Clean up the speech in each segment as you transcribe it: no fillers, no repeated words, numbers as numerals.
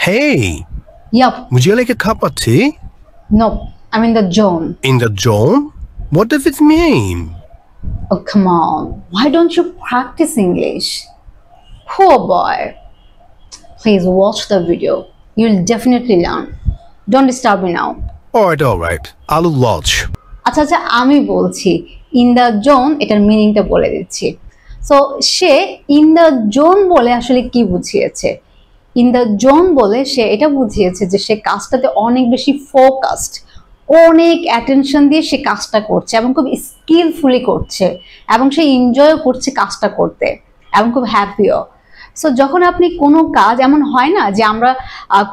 Hey, Yup. would you like a cup of tea? Nope. I'm in the zone. In the zone? What does it mean? Oh, come on. Why don't you practice English? Oh boy. Please watch the video. You'll definitely learn. Don't disturb me now. Alright. I'll watch. আচ্ছা আমি বলছি in the zone এটার মিনিংটা বলে দিচ্ছি so say in the zone বলে আসলে কি বুঝিয়েছে ইন দ্য জোন বলে সে এটা বুঝিয়েছে যে সে কাজটাতে অনেক বেশি ফোকাসড অনেক অ্যাটেনশন দিয়ে সে কাজটা করছে এবং খুব স্কিলফুলি করছে এবং সে এনজয় করছে কাজটা করতে এবং খুব হ্যাপিও সো যখন আপনি কোনো কাজ এমন হয় না যে আমরা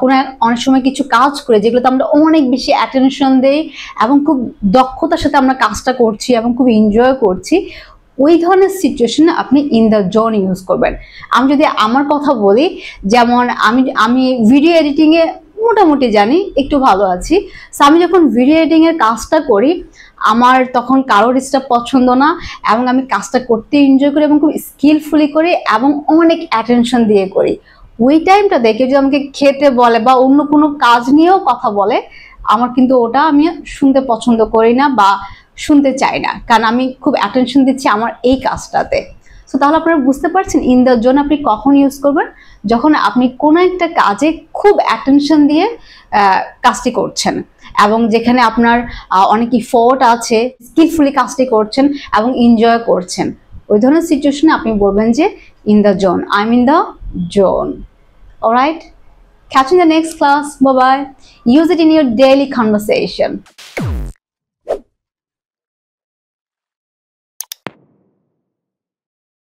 কোনো অনেক সময় কিছু কাজ করে যেগুলোতে আমরা অনেক বেশি অ্যাটেনশন দেই এবং খুব দক্ষতার সাথে আমরা কাজটা করছি এবং খুব এনজয় করছি ওই ধরনের সিচুয়েশনে আপনি ইন দ্য জোন ইউজ করবেন আমি যদি আমার কথা বলি যেমন আমি ভিডিও এডিটিংয়ে মোটামুটি জানি একটু ভালো আছি সো আমি যখন ভিডিও এডিটিং এর কাজটা করি আমার তখন কারোর ডিস্টার্ব পছন্দ না এবং আমি কাজটা করতে এনজয় করি এবং খুব স্কিলফুলি করি এবং অনেক অ্যাটেনশন দিয়ে করি ওই টাইমটা দেখে যদি আমাকে খেতে বলে বা অন্য কোনো কাজ নিয়েও কথা বলে আমার কিন্তু ওটা আমি শুনতে পছন্দ করি না বা শুনতে চাই না কারণ আমি খুব অ্যাটেনশন দিচ্ছি আমার এই কাজটাতে সো তাহলে আপনারা বুঝতে পারছেন ইন দ্য জোন আপনি কখন ইউজ করবেন যখন আপনি কোনো একটা কাজে খুব অ্যাটেনশন দিয়ে কাজটি করছেন এবং যেখানে আপনার অনেক ইফোর্ট আছে স্কিলফুলি কাজটি করছেন এবং এনজয় করছেন ওই ধরনের সিচুয়েশনে আপনি বলবেন যে in the zone I am in the zone alright catch you in the next class bye bye use it in your daily conversation